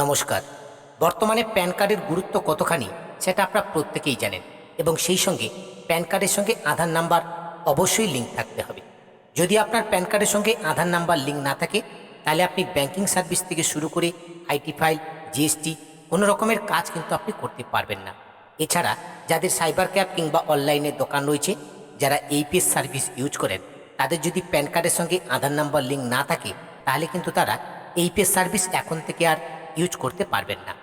নমস্কার। বর্তমানে প্যান কার্ডের গুরুত্ব কতখানি সেটা আপনারা প্রত্যেকেই জানেন, এবং সেই সঙ্গে প্যান কার্ডের সঙ্গে আধার নাম্বার অবশ্যই লিঙ্ক থাকতে হবে। যদি আপনার প্যান কার্ডের সঙ্গে আধার নাম্বার লিঙ্ক না থাকে, তাহলে আপনি ব্যাংকিং সার্ভিস থেকে শুরু করে আইটি ফাইল, জিএসটি কোনো রকমের কাজ কিন্তু আপনি করতে পারবেন না। এছাড়া যাদের সাইবার ক্যাফ কিংবা অনলাইনে দোকান রয়েছে, যারা এইপিএস সার্ভিস ইউজ করেন, তাদের যদি প্যান কার্ডের সঙ্গে আধার নাম্বার লিঙ্ক না থাকে, তাহলে কিন্তু তারা এইপিএস সার্ভিস এখন থেকে আর ইউজ করতে পারবেন না।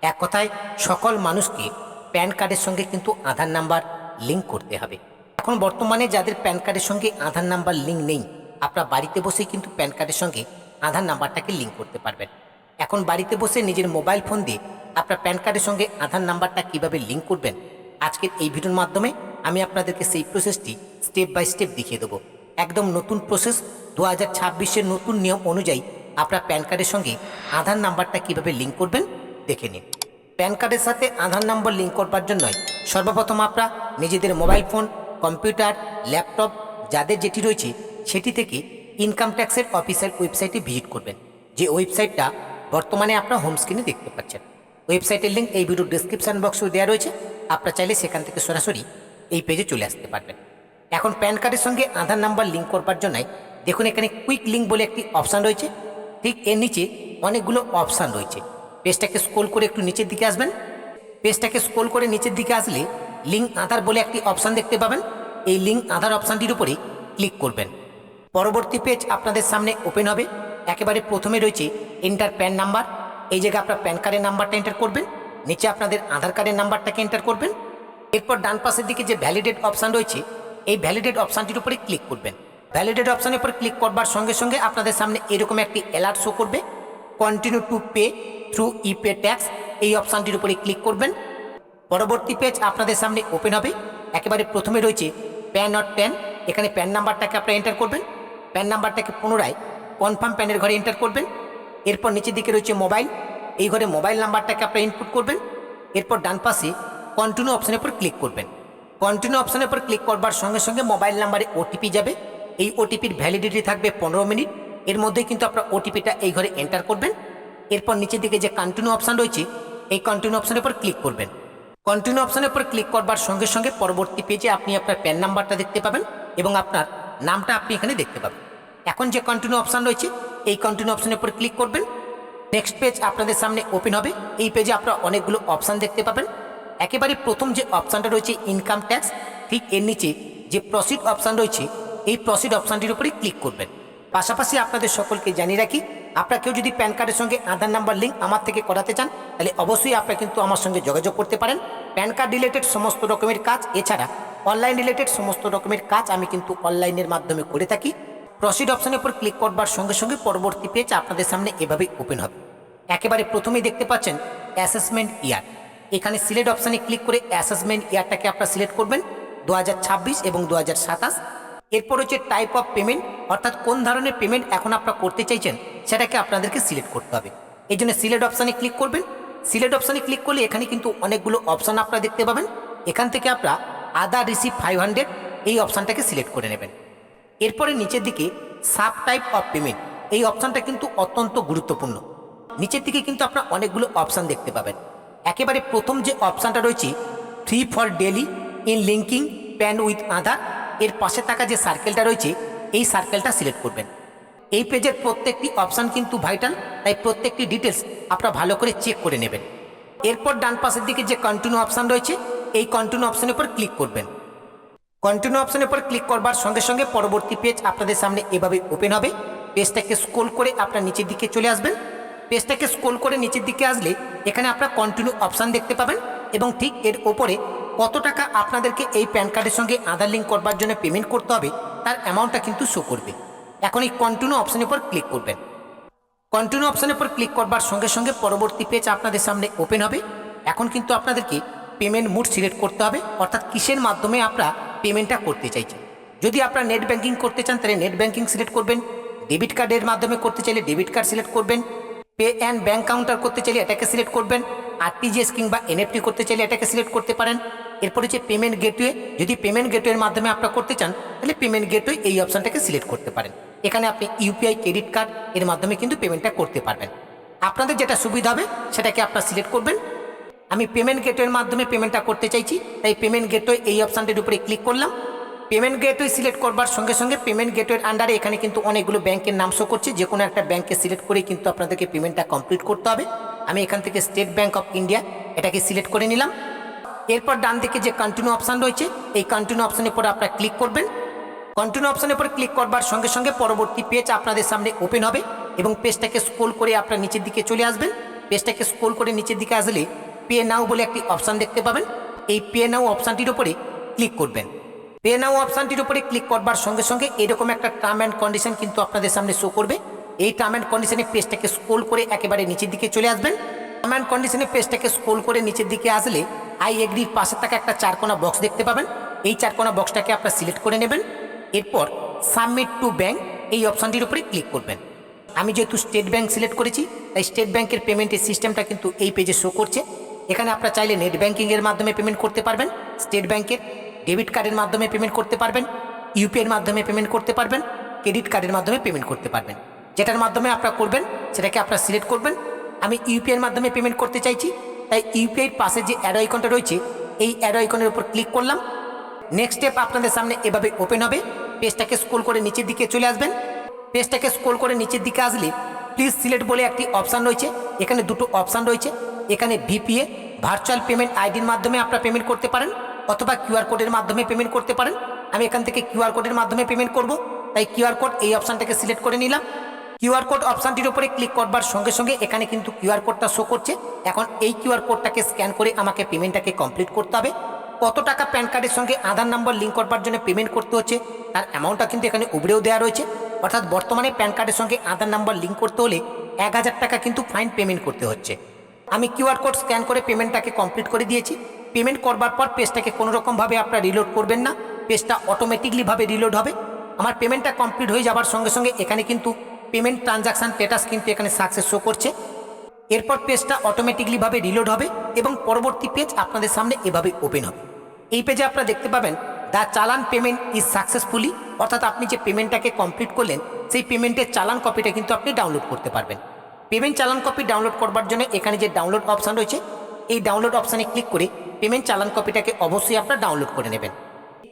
এক কথায় সকল মানুষকে প্যান কার্ডের সঙ্গে কিন্তু আধার নাম্বার লিঙ্ক করতে হবে। এখন বর্তমানে যাদের প্যান কার্ডের সঙ্গে আধার নাম্বার লিঙ্ক নেই, আপনার বাড়িতে বসেই কিন্তু প্যান কার্ডের সঙ্গে আধার নাম্বারটাকে লিঙ্ক করতে পারবেন। এখন বাড়িতে বসে নিজের মোবাইল ফোন দিয়ে আপনার প্যান কার্ডের সঙ্গে আধার নাম্বারটা কিভাবে লিঙ্ক করবেন, আজকের এই ভিডিওর মাধ্যমে আমি আপনাদেরকে সেই প্রসেসটি স্টেপ বাই স্টেপ দেখিয়ে দেবো। একদম নতুন প্রসেস, 2026-এর নতুন নিয়ম অনুযায়ী আপনার প্যান কার্ডের সঙ্গে আধার নাম্বারটা কিভাবে লিঙ্ক করবেন দেখে নিন। প্যান কার্ডের সাথে আধার নাম্বার লিঙ্ক করবার জন্যই সর্বপ্রথম আপনারা নিজেদের মোবাইল ফোন, কম্পিউটার, ল্যাপটপ যাদের যেটি রয়েছে সেটি থেকে ইনকাম ট্যাক্সের অফিসিয়াল ওয়েবসাইটে ভিজিট করবেন, যে ওয়েবসাইটটা বর্তমানে আপনারা হোম স্ক্রিনে দেখতে পাচ্ছেন। ওয়েবসাইটের লিঙ্ক এই ভিডিওর ডিসক্রিপশন বক্সে দেওয়া রয়েছে, আপনারা চাইলে সেখান থেকে সরাসরি এই পেজে চলে আসতে পারবেন। এখন প্যান কার্ডের সঙ্গে আধার নাম্বার লিঙ্ক করবার জন্যই দেখুন এখানে কুইক লিঙ্ক বলে একটি অপশান রয়েছে, ঠিক এর নিচে অনেকগুলো অপশান রয়েছে। পেজটাকে স্ক্রল করে একটু নিচের দিকে আসবেন। পেজটাকে স্ক্রল করে নিচের দিকে আসলে লিঙ্ক আধার বলে একটি অপশান দেখতে পাবেন। এই লিঙ্ক আধার অপশানটির উপরে ক্লিক করবেন। পরবর্তী পেজ আপনাদের সামনে ওপেন হবে। একেবারে প্রথমে রয়েছে এন্টার প্যান নাম্বার। এই জায়গায় আপনার প্যান কার্ডের নাম্বারটা এন্টার করবেন, নিচে আপনাদের আধার কার্ডের নাম্বারটাকে এন্টার করবেন। এরপর ডান পাশের দিকে যে ভ্যালিডেট অপশান রয়েছে, এই ভ্যালিডেট অপশানটির উপরে ক্লিক করবেন। ভ্যালিডেট অপশানের উপর ক্লিক করবার সঙ্গে সঙ্গে আপনাদের সামনে এরকম একটি অ্যালার্ট শো করবে, continue to pay through ইপে tax. এই অপশানটির উপরে ক্লিক করবেন। পরবর্তী পেজ আপনাদের সামনে ওপেন হবে। একেবারে প্রথমে রয়েছে প্যান অর প্যান। এখানে প্যান নাম্বারটাকে আপনারা এন্টার করবেন। প্যান নাম্বারটাকে পুনরায় কনফার্ম প্যানের ঘরে এন্টার করবেন। এরপর নিচের দিকে রয়েছে মোবাইল, এই ঘরে মোবাইল নাম্বারটাকে আপনারা ইনপুট করবেন। এরপর ডান পাশে কন্টিনিউ অপশানের উপর ক্লিক করবেন। কন্টিনিউ অপশানের উপর ক্লিক করবার সঙ্গে সঙ্গে মোবাইল নাম্বারে ওটিপি যাবে। এই ওটিপির ভ্যালিডিটি থাকবে 15 মিনিট। এর মধ্যে কিন্তু আপনার ওটিপিটা এই ঘরে এন্টার করবেন। এরপর নিচের দিকে যে কন্টিনিউ অপশান রয়েছে, এই কন্টিনিউ অপশানের উপর ক্লিক করবেন। কন্টিনিউ অপশানের উপর ক্লিক করবার সঙ্গে সঙ্গে পরবর্তী পেজে আপনি আপনার প্যান নাম্বারটা দেখতে পাবেন এবং আপনার নামটা আপনি এখানে দেখতে পাবেন। এখন যে কন্টিনিউ অপশান রয়েছে, এই কন্টিনিউ অপশানের উপর ক্লিক করবেন। নেক্সট পেজ আপনাদের সামনে ওপেন হবে। এই পেজে আপনারা অনেকগুলো অপশান দেখতে পাবেন। একেবারে প্রথম যে অপশানটা রয়েছে ইনকাম ট্যাক্স, ঠিক এর নিচে যে প্রসিড অপশান রয়েছে, এই প্রসিড অপশানটির উপরে ক্লিক করবেন। পাশাপাশি আপনাদের সকলকে জানিয়ে রাখি, আপনারা কেউ যদি প্যান কার্ডের সঙ্গে আধার নাম্বার লিঙ্ক আমার থেকে করাতে চান, তাহলে অবশ্যই আপনারা কিন্তু আমার সঙ্গে যোগাযোগ করতে পারেন। প্যান কার্ড রিলেটেড সমস্ত রকমের কাজ, এছাড়া অনলাইন রিলেটেড সমস্ত রকমের কাজ আমি কিন্তু অনলাইনের মাধ্যমে করে থাকি। প্রসিড অপশানের উপর ক্লিক করবার সঙ্গে সঙ্গে পরবর্তী পেজ আপনাদের সামনে এভাবেই ওপেন হবে। একেবারে প্রথমেই দেখতে পাচ্ছেন অ্যাসেসমেন্ট ইয়ার। এখানে সিলেক্ট অপশানে ক্লিক করে অ্যাসেসমেন্ট ইয়ারটাকে আপনারা সিলেক্ট করবেন, 2026 এবং 2027। এরপর হচ্ছে টাইপ অফ পেমেন্ট, অর্থাৎ কোন ধরনের পেমেন্ট এখন আপনারা করতে চাইছেন সেটাকে আপনাদেরকে সিলেক্ট করতে হবে। এই জন্য সিলেক্ট অপশানে ক্লিক করবেন। সিলেক্ট অপশানে ক্লিক করলে এখানে কিন্তু অনেকগুলো অপশান আপনারা দেখতে পাবেন। এখান থেকে আপনারা আদার রিসিভ 500 এই অপশানটাকে সিলেক্ট করে নেবেন। এরপরে নিচের দিকে সাব টাইপ অফ পেমেন্ট, এই অপশানটা কিন্তু অত্যন্ত গুরুত্বপূর্ণ। নিচের দিকে কিন্তু আপনারা অনেকগুলো অপশান দেখতে পাবেন। একেবারে প্রথম যে অপশানটা রয়েছে fee for delay in linking PAN with Aadhaar, এর পাশে থাকা যে সার্কেলটা রয়েছে, এই সার্কেলটা সিলেক্ট করবেন। এই পেজের প্রত্যেকটি অপশান কিন্তু ভাইটাল, তাই প্রত্যেকটি ডিটেলস আপনারা ভালো করে চেক করে নেবেন। এরপর ডান পাশের দিকে যে কন্টিনিউ অপশান রয়েছে, এই কন্টিনিউ অপশানের উপর ক্লিক করবেন। কন্টিনিউ অপশানের উপর ক্লিক করবার সঙ্গে সঙ্গে পরবর্তী পেজ আপনাদের সামনে এভাবে ওপেন হবে। পেজটাকে স্ক্রল করে আপনার নিচের দিকে চলে আসবেন। পেজটাকে স্ক্রল করে নিচের দিকে আসলে এখানে আপনারা কন্টিনিউ অপশান দেখতে পাবেন এবং ঠিক এর ওপরে কত টাকা আপনাদেরকে এই প্যান কার্ডের সঙ্গে আধার লিঙ্ক করবার জন্য পেমেন্ট করতে হবে তার অ্যামাউন্টটা কিন্তু শো করবে। এখন এই কন্টিনিউ অপশানের উপর ক্লিক করবেন। কন্টিনিউ অপশানের উপর ক্লিক করবার সঙ্গে সঙ্গে পরবর্তী পেজ আপনাদের সামনে ওপেন হবে। এখন কিন্তু আপনাদেরকে পেমেন্ট মোড সিলেক্ট করতে হবে, অর্থাৎ কিসের মাধ্যমে আপনারা পেমেন্টটা করতে চাইছেন। যদি আপনারা নেট ব্যাঙ্কিং করতে চান তাহলে নেট ব্যাঙ্কিং সিলেক্ট করবেন। ডেবিট কার্ডের মাধ্যমে করতে চাইলে ডেবিট কার্ড সিলেক্ট করবেন। পে অ্যান্ড ব্যাঙ্ক কাউন্টার করতে চাইলে এটাকে সিলেক্ট করবেন। আরটিজিএস কিংবা এনএফটি করতে চাইলে এটাকে সিলেক্ট করতে পারেন। এরপর হচ্ছে পেমেন্ট গেটওয়ে, যদি পেমেন্ট গেটওয়ের মাধ্যমে আপনারা করতে চান তাহলে পেমেন্ট গেটওয়ে এই অপশানটাকে সিলেক্ট করতে পারেন। এখানে আপনি ইউপিআই, ক্রেডিট কার্ড এর মাধ্যমে কিন্তু পেমেন্টটা করতে পারবেন। আপনাদের যেটা সুবিধা হবে সেটাকে আপনারা সিলেক্ট করবেন। আমি পেমেন্ট গেটওয়ের মাধ্যমে পেমেন্টটা করতে চাইছি, তাই পেমেন্ট গেটওয়ে এই অপশানটির উপরে ক্লিক করলাম। পেমেন্ট গেটওয়ে সিলেক্ট করবার সঙ্গে সঙ্গে পেমেন্ট গেটওয়ের আন্ডারে এখানে কিন্তু অনেকগুলো ব্যাংকের নাম শো করছে। যে কোনো একটা ব্যাংককে সিলেক্ট করে কিন্তু আপনাদেরকে পেমেন্টটা কমপ্লিট করতে হবে। আমি এখান থেকে স্টেট ব্যাংক অফ ইন্ডিয়া এটাকে সিলেক্ট করে নিলাম। এরপর ডান দিকে যে কন্টিনিউ অপশান রয়েছে এই কন্টিনিউ অপশানের উপর আপনারা ক্লিক করবেন। কন্টিনিউ অপশানের উপর ক্লিক করবার সঙ্গে সঙ্গে পরবর্তী পেজ আপনাদের সামনে ওপেন হবে এবং পেজটাকে স্ক্রল করে আপনারা নিচের দিকে চলে আসবেন। পেজটাকে স্ক্রল করে নিচের দিকে আসলে পে নাও বলে একটি অপশান দেখতে পাবেন। এই পে নাও অপশানটির উপরে ক্লিক করবেন। পে নাও অপশানটির উপরে ক্লিক করবার সঙ্গে সঙ্গে এরকম একটা টার্ম অ্যান্ড কন্ডিশন কিন্তু আপনাদের সামনে শো করবে। এই টার্ম অ্যান্ড কন্ডিশনে পেজটাকে স্ক্রল করে একেবারে নিচের দিকে চলে আসবেন। টার্ম অ্যান্ড কন্ডিশনে পেজটাকে স্ক্রল করে নিচের দিকে আসলে আই এগ্রির পাশে থাকা একটা চারকোনা বক্স দেখতে পাবেন। এই চারকোনা বক্সটাকে আপনারা সিলেক্ট করে নেবেন। এরপর সাবমিট টু ব্যাংক এই অপশানটির উপরে ক্লিক করবেন। আমি যেহেতু স্টেট ব্যাংক সিলেক্ট করেছি তাই স্টেট ব্যাংকের পেমেন্টের সিস্টেমটা কিন্তু এই পেজে শো করছে। এখানে আপনারা চাইলে নেট ব্যাংকিংয়ের মাধ্যমে পেমেন্ট করতে পারবেন, স্টেট ব্যাংকের ডেবিট কার্ডের মাধ্যমে পেমেন্ট করতে পারবেন, ইউপিআইয়ের মাধ্যমে পেমেন্ট করতে পারবেন, ক্রেডিট কার্ডের মাধ্যমে পেমেন্ট করতে পারবেন। যেটার মাধ্যমে আপনারা করবেন সেটাকে আপনারা সিলেক্ট করবেন। আমি ইউপিআইয়ের মাধ্যমে পেমেন্ট করতে চাইছি, তাই ইউপিআইয়ের পাশে যে অ্যারো আইকনটা রয়েছে এই অ্যারো আইকনের উপর ক্লিক করলাম। নেক্সট স্টেপ আপনাদের সামনে এভাবে ওপেন হবে। পেজটাকে স্ক্রল করে নিচের দিকে চলে আসবেন। পেজটাকে স্ক্রল করে নিচের দিকে আসলে প্লিজ সিলেক্ট বলে একটি অপশান রয়েছে। এখানে দুটো অপশান রয়েছে। এখানে ভিপিএ ভার্চুয়াল পেমেন্ট আইডির মাধ্যমে আপনারা পেমেন্ট করতে পারেন অথবা কিউআর কোডের মাধ্যমে পেমেন্ট করতে পারেন। আমি এখান থেকে কিউআর কোডের মাধ্যমে পেমেন্ট করব, তাই কিউআর কোড এই অপশানটাকে সিলেক্ট করে নিলাম। কিউআর কোড অপশানটির উপরে ক্লিক করবার সঙ্গে সঙ্গে এখানে কিন্তু কিউআর কোডটা শো করছে। এখন এই কিউআর কোডটাকে স্ক্যান করে আমাকে পেমেন্টটাকে কমপ্লিট করতে হবে। কত টাকা প্যান কার্ডের সঙ্গে আধার নম্বর লিঙ্ক করবার জন্য পেমেন্ট করতে হচ্ছে তার অ্যামাউন্টটা কিন্তু এখানে উবরেও দেওয়া রয়েছে। অর্থাৎ বর্তমানে প্যান কার্ডের সঙ্গে আধার নাম্বার লিঙ্ক করতে হলে 1000 টাকা কিন্তু ফাইন পেমেন্ট করতে হচ্ছে। আমি কিউআর কোড স্ক্যান করে পেমেন্টটাকে কমপ্লিট করে দিয়েছি। পেমেন্ট করবার পর পেজটাকে কোনোরকমভাবে আপনারা রিলোড করবেন না, পেজটা অটোমেটিকলিভাবে রিলোড হবে। আমার পেমেন্টটা কমপ্লিট হয়ে যাবার সঙ্গে সঙ্গে এখানে কিন্তু পেমেন্ট ট্রানজাকশান স্ট্যাটাস কিন্তু এখানে সাকসেস শো করছে। এরপর পেজটা অটোমেটিকলিভাবে রিলোড হবে এবং পরবর্তী পেজ আপনাদের সামনে এভাবে ওপেন হবে। এই পেজে আপনারা দেখতে পাবেন দ্য চালান পেমেন্ট ইজ সাকসেসফুলি, অর্থাৎ আপনি যে পেমেন্টটাকে কমপ্লিট করলেন সেই পেমেন্টের চালান কপিটা কিন্তু আপনি ডাউনলোড করতে পারবেন। পেমেন্ট চালান কপি ডাউনলোড করবার জন্য এখানে যে ডাউনলোড অপশান রয়েছে এই ডাউনলোড অপশানে ক্লিক করে পেমেন্ট চালান কপিটাকে অবশ্যই আপনারা ডাউনলোড করে নেবেন।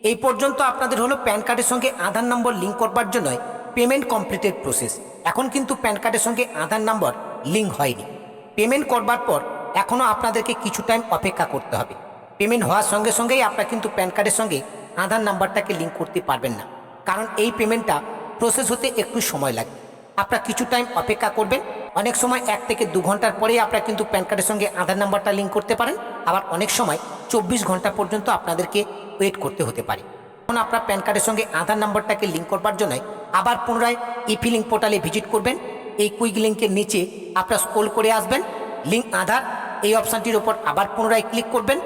এই পর্যন্ত আপনাদের হলো প্যান কার্ডের সঙ্গে আধার নম্বর লিঙ্ক করবার জন্য পেমেন্ট কমপ্লিটেড প্রসেস। এখন কিন্তু প্যান কার্ডের সঙ্গে আধার নম্বর লিঙ্ক হয়নি। পেমেন্ট করবার পর এখনও আপনাদেরকে কিছু টাইম অপেক্ষা করতে হবে। পেমেন্ট হওয়ার সঙ্গে সঙ্গেই আপনারা কিন্তু প্যান কার্ডের সঙ্গে আধার নাম্বারটাকে লিঙ্ক করতে পারবেন না, কারণ এই পেমেন্টটা প্রসেস হতে একটু সময় লাগবে। আপনারা কিছু টাইম অপেক্ষা করবেন। অনেক সময় 1 থেকে 2 ঘন্টার পরেই আপনারা কিন্তু প্যান কার্ডের সঙ্গে আধার নাম্বারটা লিঙ্ক করতে পারেন, আবার অনেক সময় 24 ঘন্টা পর্যন্ত আপনাদেরকে ওয়েট করতে হতে পারে। এখন আপনার প্যান কার্ডের সঙ্গে আধার নাম্বারটাকে লিঙ্ক করবার জন্য আবার পুনরায় ইপি লিঙ্ক পোর্টালে ভিজিট করবেন। এই কুইক লিঙ্কের নিচে আপনারা স্ক্রল করে আসবেন, লিঙ্ক আধার এই অপশানটির ওপর আবার পুনরায় ক্লিক করবেন।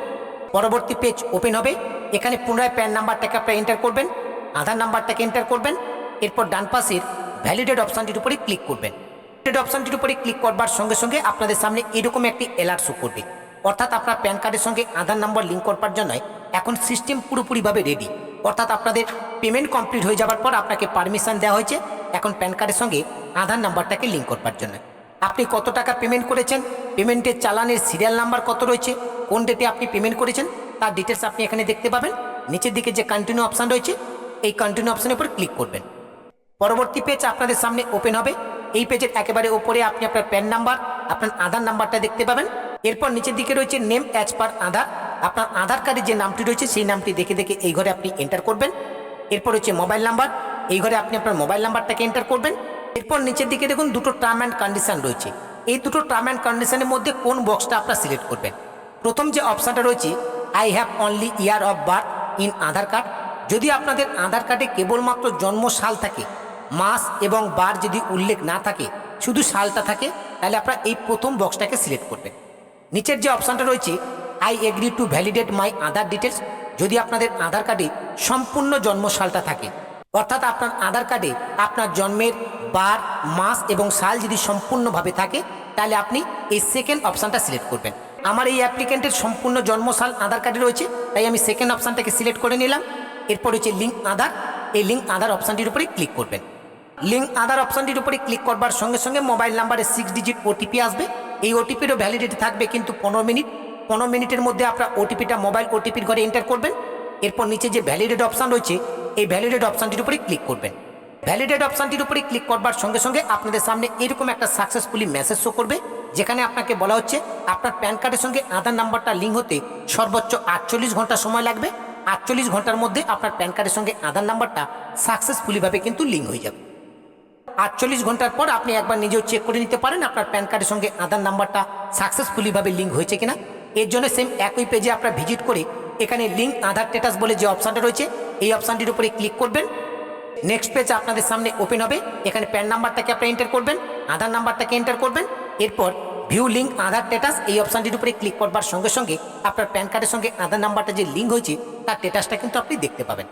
পরবর্তী পেজ ওপেন হবে। এখানে পুনরায় প্যান নাম্বারটাকে আপনারা এন্টার করবেন, আধার নাম্বারটাকে এন্টার করবেন। এরপর ডান পাশের ভ্যালিডেট অপশানটির উপরে ক্লিক করবেন। ভ্যালিডেট অপশানটির উপরে ক্লিক করবার সঙ্গে সঙ্গে আপনাদের সামনে এরকম একটি অ্যালার্ট শো করবে, অর্থাৎ আপনার প্যান কার্ডের সঙ্গে আধার নাম্বার লিঙ্ক করবার জন্য এখন সিস্টেম পুরোপুরিভাবে রেডি। অর্থাৎ আপনাদের পেমেন্ট কমপ্লিট হয়ে যাওয়ার পর আপনাকে পারমিশন দেওয়া হয়েছে এখন প্যান কার্ডের সঙ্গে আধার নাম্বারটাকে লিঙ্ক করবার জন্য। আপনি কত টাকা পেমেন্ট করেছেন, পেমেন্টের চালানের সিরিয়াল নাম্বার কত রয়েছে, কোন ডেটে আপনি পেমেন্ট করেছেন তার ডিটেলস আপনি এখানে দেখতে পাবেন। নিচের দিকে যে কন্টিনিউ অপশান রয়েছে এই কন্টিনিউ অপশানের উপর ক্লিক করবেন। পরবর্তী পেজ আপনাদের সামনে ওপেন হবে। এই পেজের একেবারে উপরে আপনি আপনার প্যান নাম্বার, আপনার আধার নাম্বারটা দেখতে পাবেন। এরপর নিচের দিকে রয়েছে নেম অ্যাজ পার আধার, আপনার আধার কার্ডে যে নামটি রয়েছে সেই নামটি দেখে দেখে এই ঘরে আপনি এন্টার করবেন। এরপর হচ্ছে মোবাইল নাম্বার, এই ঘরে আপনি আপনার মোবাইল নাম্বারটাকে এন্টার করবেন। এরপর নিচের দিকে দেখুন দুটো টার্ম অ্যান্ড কন্ডিশন রয়েছে। এই দুটো টার্ম অ্যান্ড কন্ডিশনের মধ্যে কোন বক্সটা আপনারা সিলেক্ট করবেন। প্রথম যে অপশানটা রয়েছে I have only year of birth in Aadhaar card, যদি আপনাদের আধার কার্ডে কেবলমাত্র জন্ম সাল থাকে, মাস এবং বার যদি উল্লেখ না থাকে, শুধু সালটা থাকে, তাহলে আপনারা এই প্রথম বক্সটাকে সিলেক্ট করবেন। নিচের যে অপশানটা রয়েছে I agree to validate my Aadhaar details, যদি আপনাদের আধার কার্ডে সম্পূর্ণ জন্ম সালটা থাকে, অর্থাৎ আপনার আধার কার্ডে আপনার জন্মের বার, মাস এবং সাল যদি সম্পূর্ণভাবে থাকে তাহলে আপনি এই সেকেন্ড অপশানটা সিলেক্ট করবেন। আমার এই অ্যাপ্লিকেন্টের সম্পূর্ণ জন্মসাল আধার কার্ডে রয়েছে, তাই আমি সেকেন্ড অপশানটাকে সিলেক্ট করে নিলাম। এরপর হচ্ছে লিঙ্ক আধার, এই লিঙ্ক আধার অপশানটির উপরে ক্লিক করবেন। লিঙ্ক আধার অপশানটির উপরে ক্লিক করবার সঙ্গে সঙ্গে মোবাইল নাম্বারে 6 ডিজিট ওটিপি আসবে। এই ওটিপিরও ভ্যালিডিটি থাকবে কিন্তু 15 মিনিটের মধ্যে আপনার ওটিপিটা মোবাইল ওটিপির ঘরে এন্টার করবেন। এরপর নিচে যে ভ্যালিডেট অপশান রয়েছে এই ভ্যালিডেট অপশানটির উপরে ক্লিক করবেন। ভ্যালিডেট অপশানটির উপরে ক্লিক করবার সঙ্গে সঙ্গে আপনাদের সামনে এরকম একটা সাকসেসফুলি মেসেজ শো করবে, যেখানে আপনাকে বলা হচ্ছে আপনার প্যান কার্ডের সঙ্গে আধার নাম্বারটা লিঙ্ক হতে সর্বোচ্চ 48 ঘন্টা সময় লাগবে। 48 ঘন্টার মধ্যে আপনার প্যান কার্ডের সঙ্গে আধার নাম্বারটা সাকসেসফুলিভাবে কিন্তু লিঙ্ক হয়ে যাবে। 48 ঘন্টার পর আপনি একবার নিজেও চেক করে নিতে পারেন আপনার প্যান কার্ডের সঙ্গে আধার নাম্বারটা সাকসেসফুলিভাবে লিঙ্ক হয়েছে কিনা। এর জন্য সেম একই পেজে আপনারা ভিজিট করে এখানে লিঙ্ক আধার স্ট্যাটাস বলে যে অপশানটা রয়েছে এই অপশানটির উপরে ক্লিক করবেন। নেক্সট পেজ আপনাদের সামনে ওপেন হবে। এখানে প্যান নাম্বারটাকে আপনি এন্টার করবেন, আধার নাম্বারটাকে এন্টার করবেন। এরপর ভিউ লিঙ্ক আধার স্ট্যাটাস এই অপশানটির উপরে ক্লিক করবার সঙ্গে সঙ্গে আপনার প্যান কার্ডের সঙ্গে আধার নাম্বারটা যে লিঙ্ক হয়েছে তার স্ট্যাটাসটা কিন্তু আপনি দেখতে পাবেন।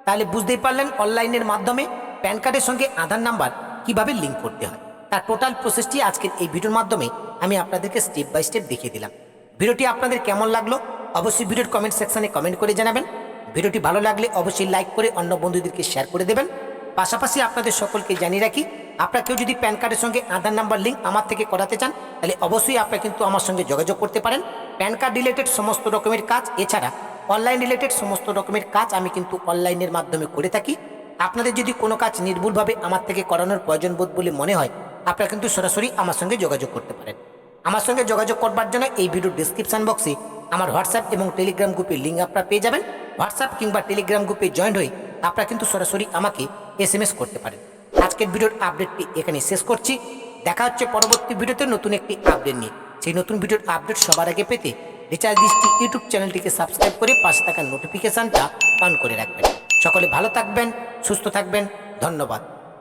তাহলে বুঝতেই পারলেন অনলাইনের মাধ্যমে প্যান কার্ডের সঙ্গে আধার নাম্বার কিভাবে লিঙ্ক করতে হয়। তার টোটাল প্রসেসটি আজকের এই ভিডিওর মাধ্যমে আমি আপনাদেরকে স্টেপ বাই স্টেপ দেখিয়ে দিলাম। ভিডিওটি আপনাদের কেমন লাগলো অবশ্যই ভিডিওর কমেন্ট সেকশনে কমেন্ট করে জানাবেন। ভিডিওটি ভালো লাগলে অবশ্যই লাইক করে অন্য বন্ধুদেরকে শেয়ার করে দেবেন। পাশাপাশি আপনাদের সকলকে জানিয়ে রাখি, আপনারা কেউ যদি প্যান কার্ডের সঙ্গে আধার নাম্বার লিঙ্ক আমার থেকে করাতে চান তাহলে অবশ্যই আপনারা কিন্তু আমার সঙ্গে যোগাযোগ করতে পারেন। প্যান কার্ড রিলেটেড সমস্ত রকমের কাজ এছাড়া অনলাইন রিলেটেড সমস্ত রকমের কাজ আমি কিন্তু অনলাইনের মাধ্যমে করে থাকি। আপনাদের যদি কোনো কাজ নির্ভুলভাবে আমার থেকে করানোর প্রয়োজন বোধ বলে মনে হয় আপনারা কিন্তু সরাসরি আমার সঙ্গে যোগাযোগ করতে পারেন। আমার সঙ্গে যোগাযোগ করবার জন্য এই ভিডিওর ডিসক্রিপশন বক্সে আমার হোয়াটসঅ্যাপ এবং টেলিগ্রাম গ্রুপের লিঙ্ক আপনারা পেয়ে যাবেন। হোয়াটসঅ্যাপ কিংবা টেলিগ্রাম গ্রুপে জয়েন হয়ে আপনারা কিন্তু সরাসরি আমাকে SMS করতে পারেন। আজকের ভিডিওর আপডেটটি এখানে শেষ করছি। দেখা হচ্ছে পরবর্তী ভিডিওতে নতুন একটি আপডেট নিয়ে। সেই নতুন ভিডিওর আপডেট সবার আগে পেতে রিচার্জ দৃষ্টি ইউটিউব চ্যানেলটিকে সাবস্ক্রাইব করে পাশে থাকা নোটিফিকেশানটা অন করে রাখবেন। সকলে ভালো থাকবেন, সুস্থ থাকবেন। ধন্যবাদ।